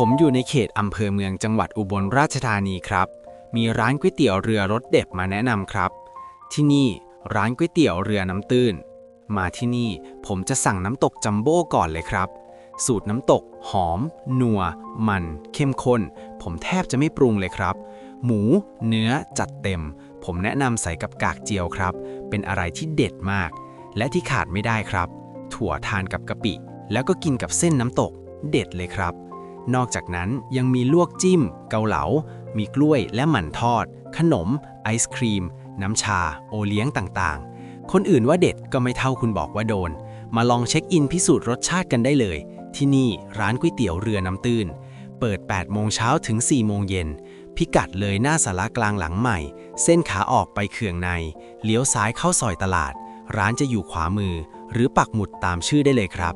ผมอยู่ในเขตอำเภอเมืองจังหวัดอุบลราชธานีครับมีร้านก๋วยเตี๋ยวเรือรสเด็ดมาแนะนำครับที่นี่ร้านก๋วยเตี๋ยวเรือน้ำตื้นมาที่นี่ผมจะสั่งน้ำตกจัมโบ้ก่อนเลยครับสูตรน้ำตกหอมนัวมันเข้มข้นผมแทบจะไม่ปรุงเลยครับหมูเนื้อจัดเต็มผมแนะนำใส่กับกากเจียวครับเป็นอะไรที่เด็ดมากและที่ขาดไม่ได้ครับถั่วทานกับกะปิแล้วก็กินกับเส้นน้ำตกเด็ดเลยครับนอกจากนั้นยังมีลวกจิ้มเกาเหลามีกล้วยและหมั่นทอดขนมไอศครีมน้ำชาโอเลี้ยงต่างๆคนอื่นว่าเด็ดก็ไม่เท่าคุณบอกว่าโดนมาลองเช็คอินพิสูจน์รสชาติกันได้เลยที่นี่ร้านก๋วยเตี๋ยวเรือน้ำตื้นเปิด 8 โมงเช้าถึง 4 โมงเย็นพิกัดเลยหน้าศาลากลางหลังใหม่เส้นขาออกไปเขื่องในเลี้ยวซ้ายเข้าซอยตลาดร้านจะอยู่ขวามือหรือปักหมุดตามชื่อได้เลยครับ